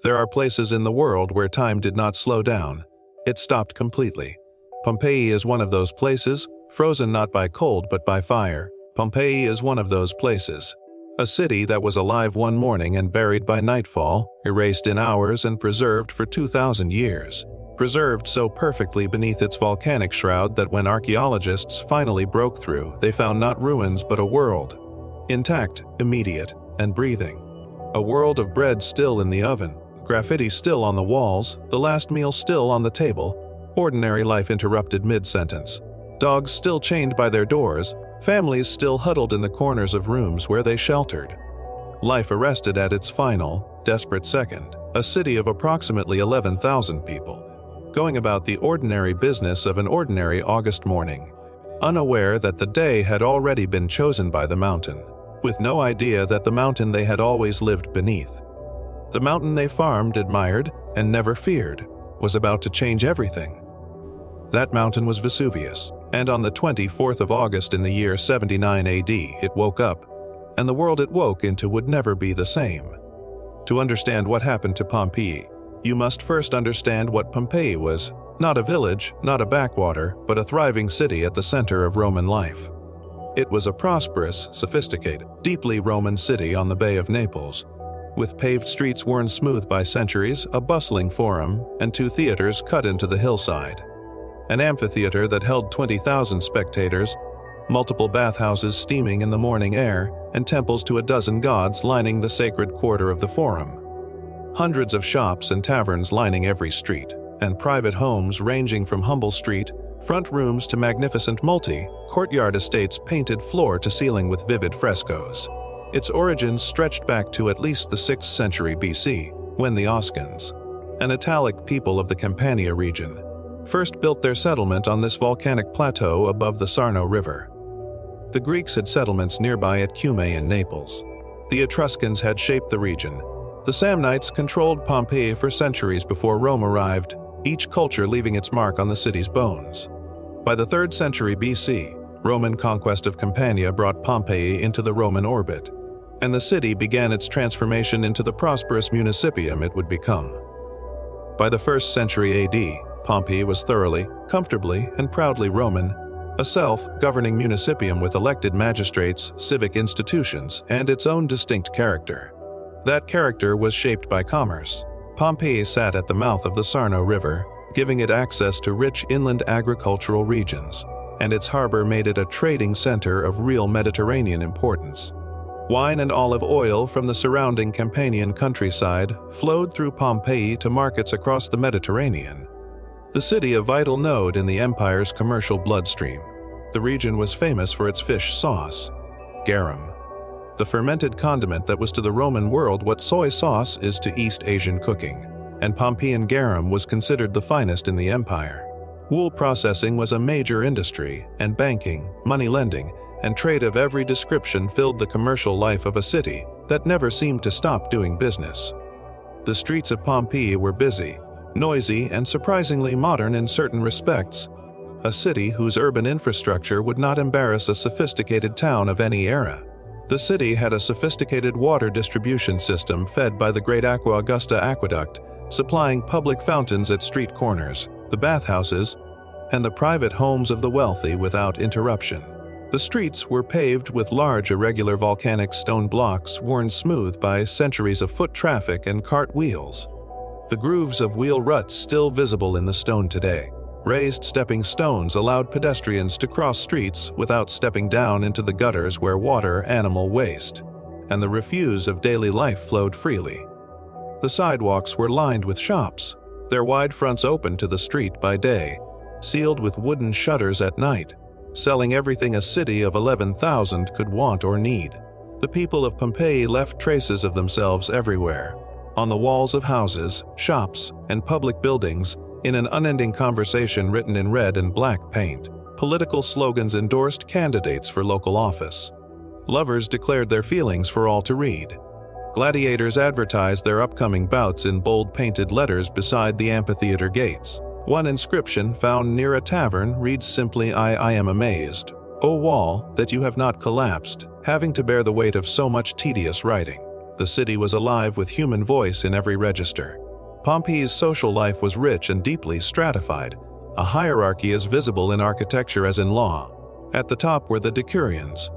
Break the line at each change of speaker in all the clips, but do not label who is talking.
There are places in the world where time did not slow down. It stopped completely. Pompeii is one of those places, frozen not by cold but by fire. Pompeii is one of those places. A city that was alive one morning and buried by nightfall, erased in hours and preserved for 2,000 years. Preserved so perfectly beneath its volcanic shroud that when archaeologists finally broke through, they found not ruins but a world. Intact, immediate, and breathing. A world of bread still in the oven, graffiti still on the walls, the last meal still on the table, ordinary life interrupted mid-sentence. Dogs still chained by their doors, families still huddled in the corners of rooms where they sheltered. Life arrested at its final, desperate second. A city of approximately 11,000 people, going about the ordinary business of an ordinary August morning, unaware that the day had already been chosen by the mountain, with no idea that the mountain they had always lived beneath, the mountain they farmed, admired, and never feared, was about to change everything. That mountain was Vesuvius, and on the 24th of August in the year 79 AD, it woke up, and the world it woke into would never be the same. To understand what happened to Pompeii, you must first understand what Pompeii was: not a village, not a backwater, but a thriving city at the center of Roman life. It was a prosperous, sophisticated, deeply Roman city on the Bay of Naples, with paved streets worn smooth by centuries, a bustling forum, and 2 theaters cut into the hillside. An amphitheater that held 20,000 spectators, multiple bathhouses steaming in the morning air, and temples to a dozen gods lining the sacred quarter of the forum. Hundreds of shops and taverns lining every street, and private homes ranging from humble street front rooms to magnificent multi-courtyard estates painted floor to ceiling with vivid frescoes. Its origins stretched back to at least the 6th century BC, when the Oscans, an Italic people of the Campania region, first built their settlement on this volcanic plateau above the Sarno River. The Greeks had settlements nearby at Cumae and Naples. The Etruscans had shaped the region. The Samnites controlled Pompeii for centuries before Rome arrived, each culture leaving its mark on the city's bones. By the 3rd century BC, Roman conquest of Campania brought Pompeii into the Roman orbit, and the city began its transformation into the prosperous municipium it would become. By the 1st century AD, Pompeii was thoroughly, comfortably, and proudly Roman, a self-governing municipium with elected magistrates, civic institutions, and its own distinct character. That character was shaped by commerce. Pompeii sat at the mouth of the Sarno River, giving it access to rich inland agricultural regions, and its harbor made it a trading center of real Mediterranean importance. Wine and olive oil from the surrounding Campanian countryside flowed through Pompeii to markets across the Mediterranean. The city a vital node in the empire's commercial bloodstream, the region was famous for its fish sauce, garum, the fermented condiment that was to the Roman world what soy sauce is to East Asian cooking, and Pompeian garum was considered the finest in the empire. Wool processing was a major industry, and banking, money lending, and trade of every description filled the commercial life of a city that never seemed to stop doing business. The streets of Pompeii were busy, noisy, and surprisingly modern in certain respects, a city whose urban infrastructure would not embarrass a sophisticated town of any era. The city had a sophisticated water distribution system fed by the Great Aqua Augusta Aqueduct, supplying public fountains at street corners, the bathhouses, and the private homes of the wealthy without interruption. The streets were paved with large irregular volcanic stone blocks worn smooth by centuries of foot traffic and cart wheels. The grooves of wheel ruts still visible in the stone today. Raised stepping stones allowed pedestrians to cross streets without stepping down into the gutters where water, animal waste, and the refuse of daily life flowed freely. The sidewalks were lined with shops, their wide fronts open to the street by day, sealed with wooden shutters at night, selling everything a city of 11,000 could want or need. The people of Pompeii left traces of themselves everywhere, on the walls of houses, shops, and public buildings, in an unending conversation written in red and black paint. Political slogans endorsed candidates for local office. Lovers declared their feelings for all to read. Gladiators advertised their upcoming bouts in bold painted letters beside the amphitheater gates. One inscription found near a tavern reads simply, I am amazed, O wall, that you have not collapsed, having to bear the weight of so much tedious writing. The city was alive with human voice in every register. Pompeii's social life was rich and deeply stratified. A hierarchy as visible in architecture as in law. At the top were the decurions,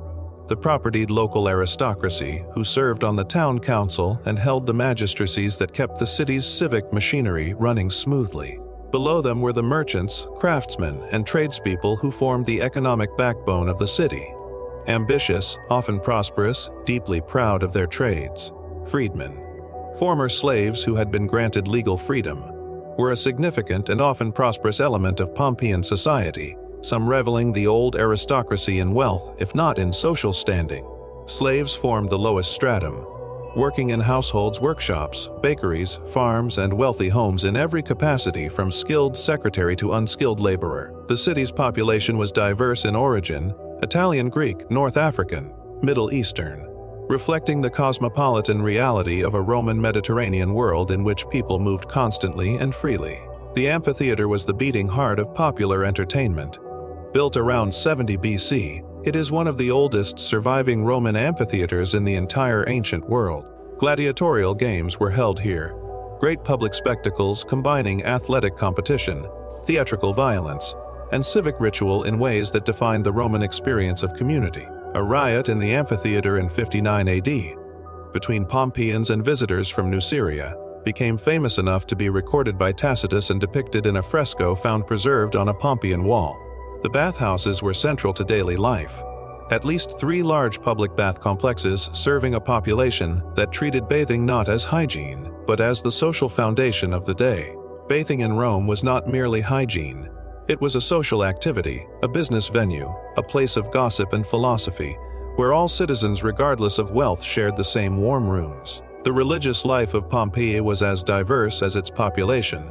the propertied local aristocracy who served on the town council and held the magistracies that kept the city's civic machinery running smoothly. Below them were the merchants, craftsmen, and tradespeople who formed the economic backbone of the city. Ambitious, often prosperous, deeply proud of their trades. Freedmen, former slaves who had been granted legal freedom, were a significant and often prosperous element of Pompeian society, some reveling the old aristocracy in wealth, if not in social standing. Slaves formed the lowest stratum, working in households, workshops, bakeries, farms, and wealthy homes in every capacity from skilled secretary to unskilled laborer. The city's population was diverse in origin, Italian, Greek, North African, Middle Eastern, reflecting the cosmopolitan reality of a Roman Mediterranean world in which people moved constantly and freely. The amphitheater was the beating heart of popular entertainment. Built around 70 BC, it is one of the oldest surviving Roman amphitheaters in the entire ancient world. Gladiatorial games were held here, great public spectacles combining athletic competition, theatrical violence, and civic ritual in ways that defined the Roman experience of community. A riot in the amphitheater in 59 AD, between Pompeians and visitors from New Syria, became famous enough to be recorded by Tacitus and depicted in a fresco found preserved on a Pompeian wall. The bathhouses were central to daily life. At least 3 large public bath complexes serving a population that treated bathing not as hygiene, but as the social foundation of the day. Bathing in Rome was not merely hygiene. It was a social activity, a business venue, a place of gossip and philosophy, where all citizens regardless of wealth shared the same warm rooms. The religious life of Pompeii was as diverse as its population.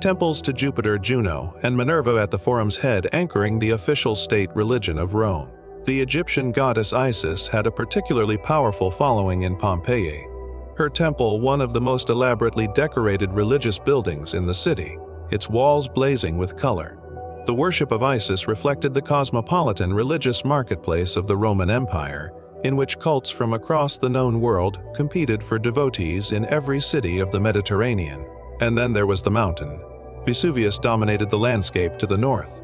Temples to Jupiter, Juno, and Minerva at the forum's head anchoring the official state religion of Rome. The Egyptian goddess Isis had a particularly powerful following in Pompeii. Her temple, one of the most elaborately decorated religious buildings in the city, its walls blazing with color. The worship of Isis reflected the cosmopolitan religious marketplace of the Roman Empire, in which cults from across the known world competed for devotees in every city of the Mediterranean. And then there was the mountain. Vesuvius dominated the landscape to the north.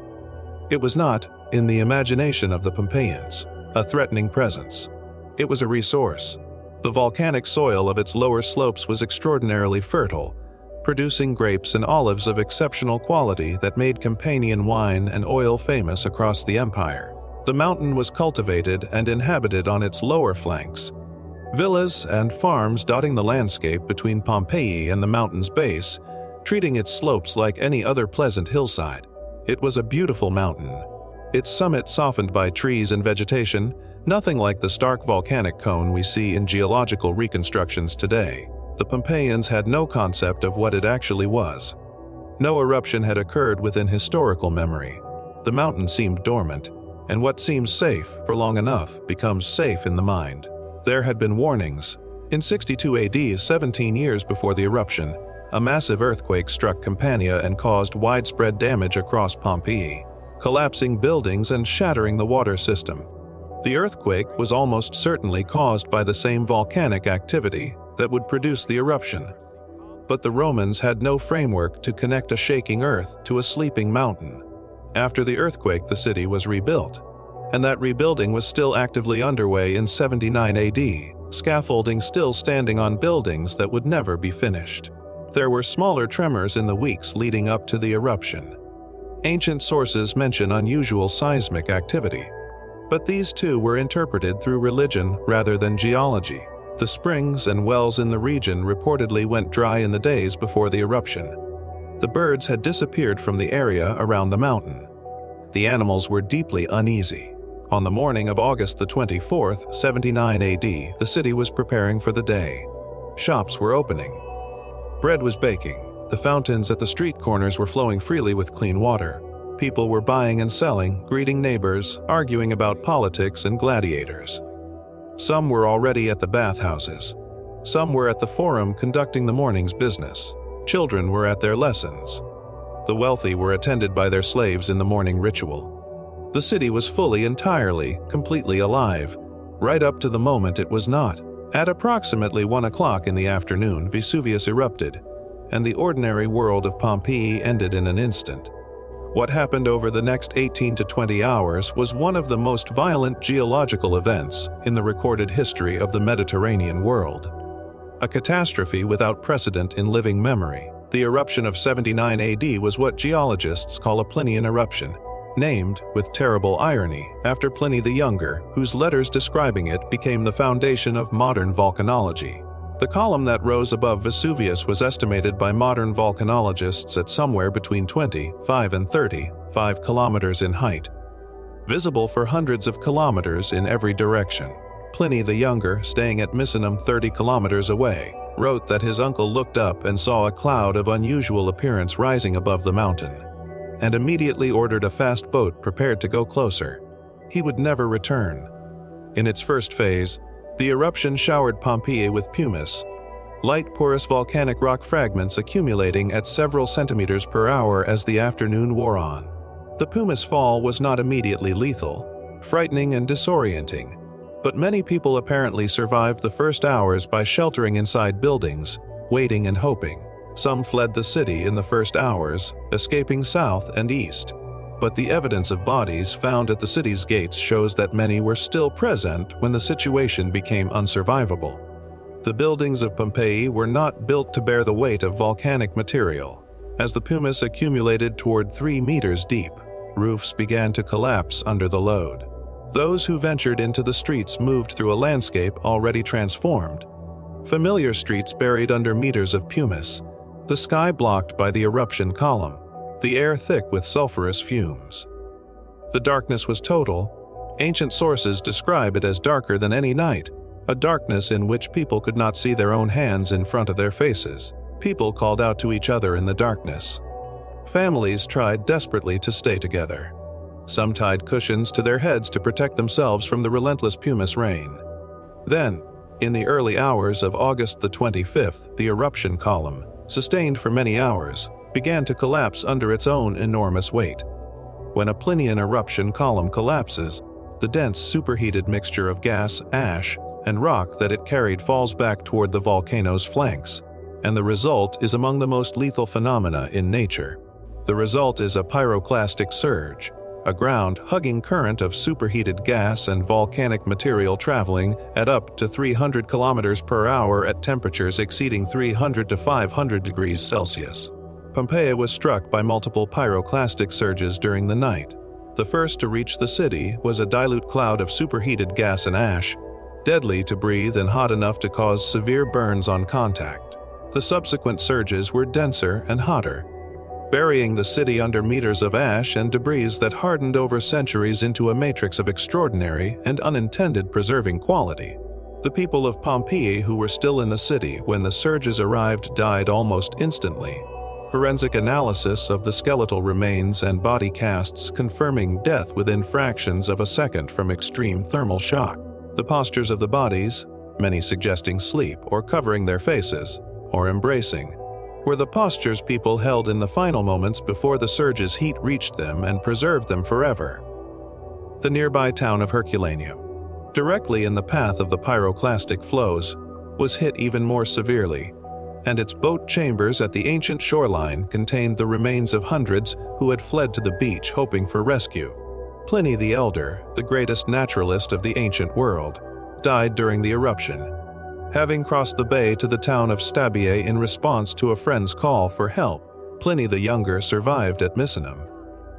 It was not, in the imagination of the Pompeians, a threatening presence. It was a resource. The volcanic soil of its lower slopes was extraordinarily fertile, producing grapes and olives of exceptional quality that made Campanian wine and oil famous across the empire. The mountain was cultivated and inhabited on its lower flanks. Villas and farms dotting the landscape between Pompeii and the mountain's base, treating its slopes like any other pleasant hillside. It was a beautiful mountain. Its summit softened by trees and vegetation, nothing like the stark volcanic cone we see in geological reconstructions today. The Pompeians had no concept of what it actually was. No eruption had occurred within historical memory. The mountain seemed dormant, and what seems safe for long enough becomes safe in the mind. There had been warnings. In 62 AD, 17 years before the eruption, a massive earthquake struck Campania and caused widespread damage across Pompeii, collapsing buildings and shattering the water system. The earthquake was almost certainly caused by the same volcanic activity that would produce the eruption. But the Romans had no framework to connect a shaking earth to a sleeping mountain. After the earthquake, the city was rebuilt, and that rebuilding was still actively underway in 79 AD, scaffolding still standing on buildings that would never be finished. There were smaller tremors in the weeks leading up to the eruption. Ancient sources mention unusual seismic activity, but these too were interpreted through religion rather than geology. The springs and wells in the region reportedly went dry in the days before the eruption. The birds had disappeared from the area around the mountain. The animals were deeply uneasy. On the morning of August the 24th, 79 AD, the city was preparing for the day. Shops were opening. Bread was baking. The fountains at the street corners were flowing freely with clean water. People were buying and selling, greeting neighbors, arguing about politics and gladiators. Some were already at the bathhouses. Some were at the forum conducting the morning's business. Children were at their lessons. The wealthy were attended by their slaves in the morning ritual. The city was fully, entirely, completely alive, right up to the moment it was not, At approximately 1 o'clock in the afternoon, Vesuvius erupted, and the ordinary world of Pompeii ended in an instant. What happened over the next 18 to 20 hours was one of the most violent geological events in the recorded history of the Mediterranean world. A catastrophe without precedent in living memory. The eruption of 79 AD was what geologists call a Plinian eruption, named, with terrible irony, after Pliny the Younger, whose letters describing it became the foundation of modern volcanology. The column that rose above Vesuvius was estimated by modern volcanologists at somewhere between 25 and 35 kilometers in height, visible for hundreds of kilometers in every direction. Pliny the Younger, staying at Misenum 30 kilometers away, wrote that his uncle looked up and saw a cloud of unusual appearance rising above the mountain, and immediately ordered a fast boat prepared to go closer. He would never return. In its first phase, the eruption showered Pompeii with pumice, light porous volcanic rock fragments accumulating at several centimeters per hour as the afternoon wore on. The pumice fall was not immediately lethal, frightening and disorienting, but many people apparently survived the first hours by sheltering inside buildings, waiting and hoping. Some fled the city in the first hours, escaping south and east. But the evidence of bodies found at the city's gates shows that many were still present when the situation became unsurvivable. The buildings of Pompeii were not built to bear the weight of volcanic material. As the pumice accumulated toward 3 meters deep, roofs began to collapse under the load. Those who ventured into the streets moved through a landscape already transformed. Familiar streets buried under meters of pumice, the sky blocked by the eruption column, the air thick with sulfurous fumes. The darkness was total. Ancient sources describe it as darker than any night, a darkness in which people could not see their own hands in front of their faces. People called out to each other in the darkness. Families tried desperately to stay together. Some tied cushions to their heads to protect themselves from the relentless pumice rain. Then, in the early hours of August the 25th, the eruption column, sustained for many hours, began to collapse under its own enormous weight. When a Plinian eruption column collapses, the dense superheated mixture of gas, ash, and rock that it carried falls back toward the volcano's flanks, and the result is among the most lethal phenomena in nature. The result is a pyroclastic surge, a ground-hugging current of superheated gas and volcanic material traveling at up to 300 kilometers per hour at temperatures exceeding 300 to 500 degrees Celsius. Pompeii was struck by multiple pyroclastic surges during the night. The first to reach the city was a dilute cloud of superheated gas and ash, deadly to breathe and hot enough to cause severe burns on contact. The subsequent surges were denser and hotter, burying the city under meters of ash and debris that hardened over centuries into a matrix of extraordinary and unintended preserving quality. The people of Pompeii who were still in the city when the surges arrived died almost instantly. Forensic analysis of the skeletal remains and body casts confirming death within fractions of a second from extreme thermal shock. The postures of the bodies, many suggesting sleep or covering their faces, or embracing, were the postures people held in the final moments before the surge's heat reached them and preserved them forever. The nearby town of Herculaneum, directly in the path of the pyroclastic flows, was hit even more severely, and its boat chambers at the ancient shoreline contained the remains of hundreds who had fled to the beach hoping for rescue. Pliny the Elder, the greatest naturalist of the ancient world, died during the eruption, having crossed the bay to the town of Stabiae in response to a friend's call for help. Pliny the Younger survived at Misenum,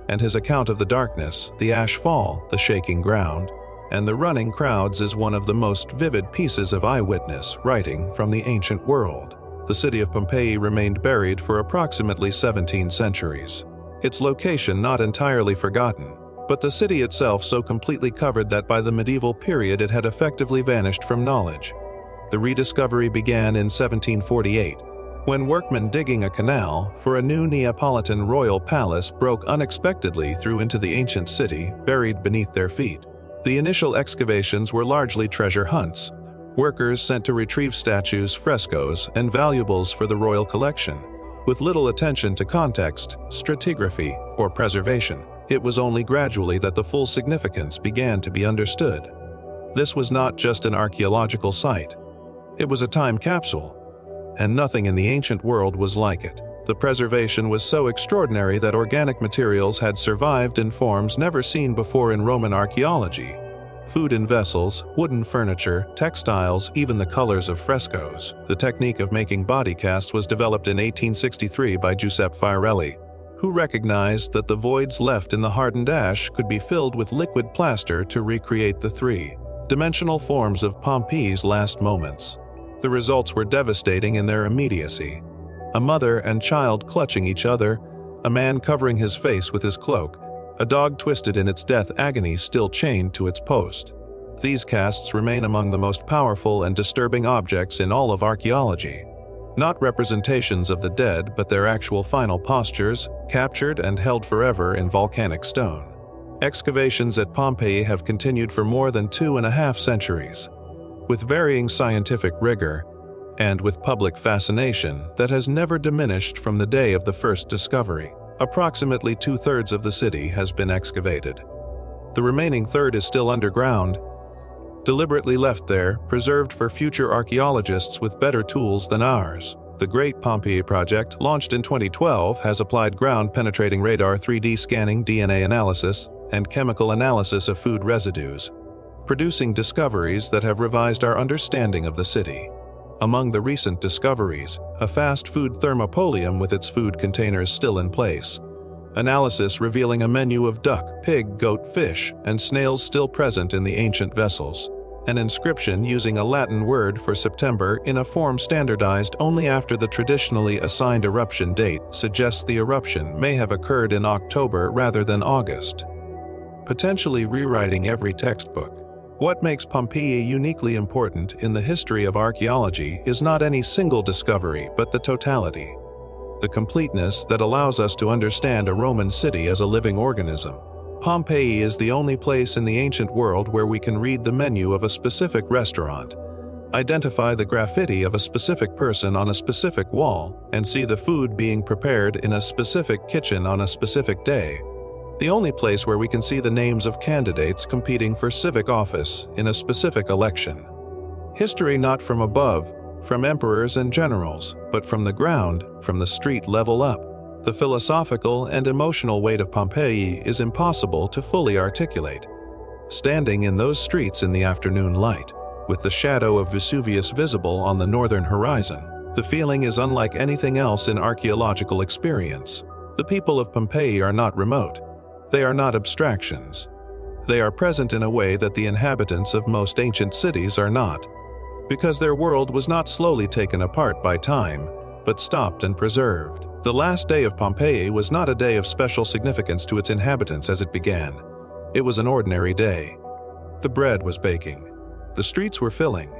and his account of the darkness, the ash fall, the shaking ground, and the running crowds is one of the most vivid pieces of eyewitness writing from the ancient world. The city of Pompeii remained buried for approximately 17 centuries. Its location not entirely forgotten, but the city itself so completely covered that by the medieval period it had effectively vanished from knowledge. The rediscovery began in 1748, when workmen digging a canal for a new Neapolitan royal palace broke unexpectedly through into the ancient city, buried beneath their feet. The initial excavations were largely treasure hunts, workers sent to retrieve statues, frescoes, and valuables for the royal collection, with little attention to context, stratigraphy, or preservation. It was only gradually that the full significance began to be understood. This was not just an archaeological site. It was a time capsule, and nothing in the ancient world was like it. The preservation was so extraordinary that organic materials had survived in forms never seen before in Roman archaeology. Food in vessels, wooden furniture, textiles, even the colors of frescoes. The technique of making body casts was developed in 1863 by Giuseppe Fiorelli, who recognized that the voids left in the hardened ash could be filled with liquid plaster to recreate the three-dimensional forms of Pompeii's last moments. The results were devastating in their immediacy. A mother and child clutching each other, a man covering his face with his cloak, a dog twisted in its death agony still chained to its post. These casts remain among the most powerful and disturbing objects in all of archaeology. Not representations of the dead, but their actual final postures, captured and held forever in volcanic stone. Excavations at Pompeii have continued for more than 2.5 centuries, with varying scientific rigor, and with public fascination that has never diminished from the day of the first discovery. Approximately 2/3 of the city has been excavated. The remaining third is still underground, deliberately left there, preserved for future archaeologists with better tools than ours. The Great Pompeii Project, launched in 2012, has applied ground-penetrating radar 3D scanning, DNA analysis, and chemical analysis of food residues, producing discoveries that have revised our understanding of the city. Among the recent discoveries, a fast food thermopolium with its food containers still in place, analysis revealing a menu of duck, pig, goat, fish, and snails still present in the ancient vessels, an inscription using a Latin word for September in a form standardized only after the traditionally assigned eruption date suggests the eruption may have occurred in October rather than August, potentially rewriting every textbook. What makes Pompeii uniquely important in the history of archaeology is not any single discovery, but the totality, the completeness that allows us to understand a Roman city as a living organism. Pompeii is the only place in the ancient world where we can read the menu of a specific restaurant, identify the graffiti of a specific person on a specific wall, and see the food being prepared in a specific kitchen on a specific day. The only place where we can see the names of candidates competing for civic office in a specific election. History not from above, from emperors and generals, but from the ground, from the street level up. The philosophical and emotional weight of Pompeii is impossible to fully articulate. Standing in those streets in the afternoon light, with the shadow of Vesuvius visible on the northern horizon, the feeling is unlike anything else in archaeological experience. The people of Pompeii are not remote. They are not abstractions. They are present in a way that the inhabitants of most ancient cities are not, because their world was not slowly taken apart by time, but stopped and preserved. The last day of Pompeii was not a day of special significance to its inhabitants as it began. It was an ordinary day. The bread was baking. The streets were filling.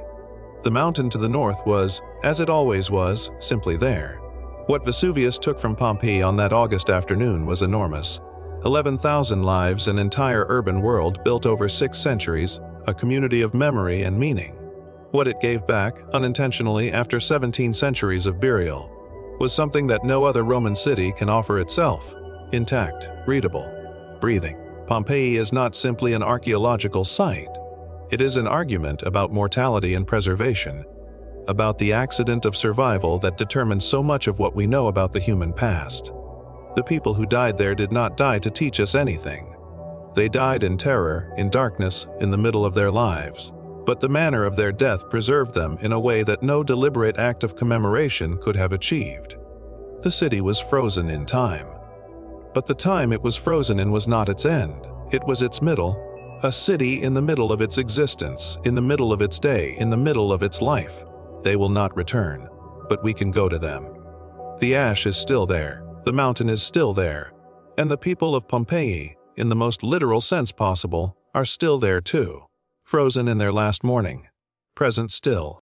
The mountain to the north was, as it always was, simply there. What Vesuvius took from Pompeii on that August afternoon was enormous. 11,000 lives, an entire urban world built over 6 centuries, a community of memory and meaning. What it gave back, unintentionally after 17 centuries of burial, was something that no other Roman city can offer itself: intact, readable, breathing. Pompeii is not simply an archaeological site. It is an argument about mortality and preservation, about the accident of survival that determines so much of what we know about the human past. The people who died there did not die to teach us anything. They died in terror, in darkness, in the middle of their lives. But the manner of their death preserved them in a way that no deliberate act of commemoration could have achieved. The city was frozen in time. But the time it was frozen in was not its end. It was its middle, a city in the middle of its existence, in the middle of its day, in the middle of its life. They will not return, but we can go to them. The ash is still there. The mountain is still there, and the people of Pompeii, in the most literal sense possible, are still there too, frozen in their last morning, present still.